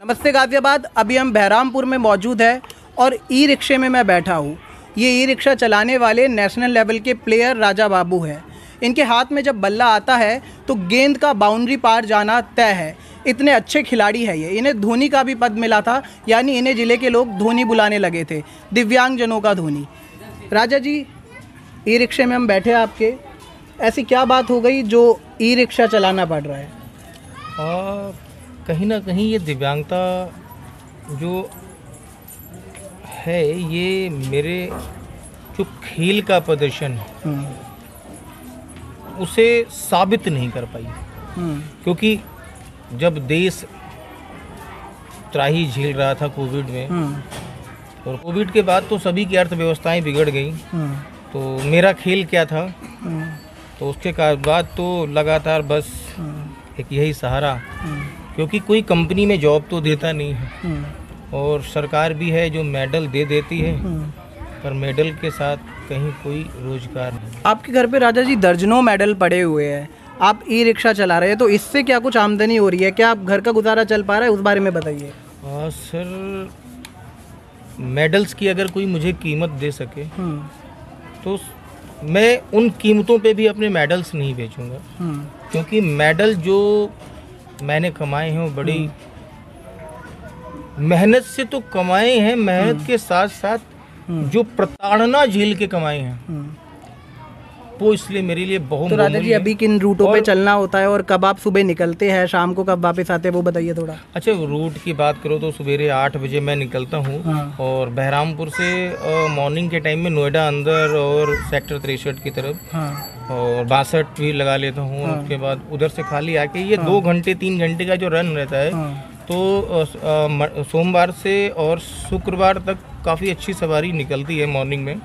नमस्ते गाज़ियाबाद। अभी हम बहरामपुर में मौजूद है और ई रिक्शे में मैं बैठा हूँ। ये ई रिक्शा चलाने वाले नेशनल लेवल के प्लेयर राजा बाबू हैं। इनके हाथ में जब बल्ला आता है तो गेंद का बाउंड्री पार जाना तय है। इतने अच्छे खिलाड़ी हैं ये। इन्हें धोनी का भी पद मिला था, यानी इन्हें ज़िले के लोग धोनी बुलाने लगे थे, दिव्यांगजनों का धोनी। राजा जी, ई रिक्शे में हम बैठे आपके, ऐसी क्या बात हो गई जो ई रिक्शा चलाना पड़ रहा है? कहीं ना कहीं ये दिव्यांगता जो है, ये मेरे जो खेल का प्रदर्शन है उसे साबित नहीं कर पाई। क्योंकि जब देश त्राही झेल रहा था कोविड में, और कोविड के बाद तो सभी की अर्थव्यवस्थाएं बिगड़ गई, तो मेरा खेल क्या था, तो उसके बाद तो लगातार बस एक यही सहारा, क्योंकि कोई कंपनी में जॉब तो देता नहीं है और सरकार भी है जो मेडल दे देती है, पर मेडल के साथ कहीं कोई रोजगार नहीं। आपके घर पे राजा जी दर्जनों मेडल पड़े हुए हैं, आप ई रिक्शा चला रहे हैं, तो इससे क्या कुछ आमदनी हो रही है? क्या आप घर का गुजारा चल पा रहा है? उस बारे में बताइए। सर, मेडल्स की अगर कोई मुझे कीमत दे सके तो मैं उन कीमतों पे भी अपने मेडल्स नहीं बेचूंगा, क्योंकि मेडल जो मैंने कमाए हैं वो बड़ी मेहनत से तो कमाए हैं, मेहनत के साथ साथ जो प्रताड़ना झेल के कमाए हैं वो इसलिए मेरे लिए बहुत। तो राजा जी, अभी किन रूटों पे चलना होता है और कब आप सुबह निकलते हैं, शाम को कब वापस आते हैं, वो बताइए थोड़ा। अच्छा, रूट की बात करो तो सवेरे 8 बजे मैं निकलता हूँ और बहरामपुर से मॉर्निंग के टाइम में नोएडा अंदर और सेक्टर 63 की तरफ और 62 भी लगा लेता हूँ। उसके बाद उधर से खाली आके ये 2 घंटे 3 घंटे का जो रन रहता है, तो सोमवार से और शुक्रवार तक काफ़ी अच्छी सवारी निकलती है मॉर्निंग में,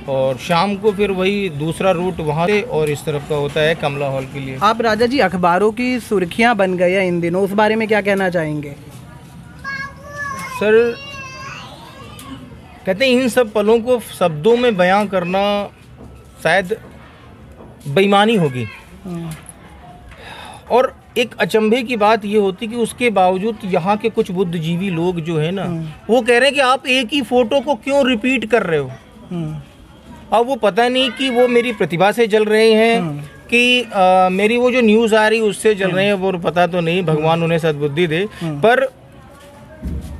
और शाम को फिर वही दूसरा रूट वहाँ से और इस तरफ का होता है कमला हॉल के लिए। आप राजा जी अखबारों की सुर्खियाँ बन गई हैं इन दिनों, उस बारे में क्या कहना चाहेंगे? सर, कहते हैं इन सब पलों को शब्दों में बयां करना शायद बेईमानी होगी, और एक अचंभे की बात ये होती कि उसके बावजूद यहाँ के कुछ बुद्धिजीवी लोग जो है ना, वो कह रहे हैं कि आप एक ही फोटो को क्यों रिपीट कर रहे हो। अब वो पता नहीं कि वो मेरी प्रतिभा से जल रहे हैं कि मेरी वो जो न्यूज़ आ रही उससे जल रहे हैं, वो पता तो नहीं, भगवान उन्हें सद्बुद्धि दे। पर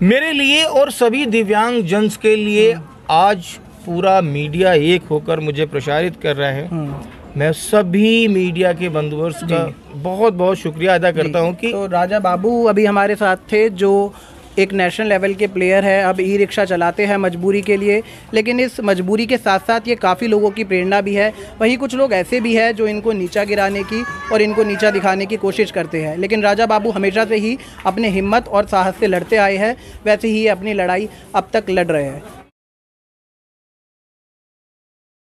मेरे लिए और सभी दिव्यांग जन के लिए आज पूरा मीडिया एक होकर मुझे प्रसारित कर रहा है। मैं सभी मीडिया के बंदोबस्त का बहुत बहुत शुक्रिया अदा करता हूं कि तो राजा बाबू अभी हमारे साथ थे, जो एक नेशनल लेवल के प्लेयर है, अब ई रिक्शा चलाते हैं मजबूरी के लिए, लेकिन इस मजबूरी के साथ साथ ये काफ़ी लोगों की प्रेरणा भी है। वहीं कुछ लोग ऐसे भी हैं जो इनको नीचा गिराने की और इनको नीचा दिखाने की कोशिश करते हैं, लेकिन राजा बाबू हमेशा से ही अपने हिम्मत और साहस से लड़ते आए हैं, वैसे ही अपनी लड़ाई अब तक लड़ रहे हैं।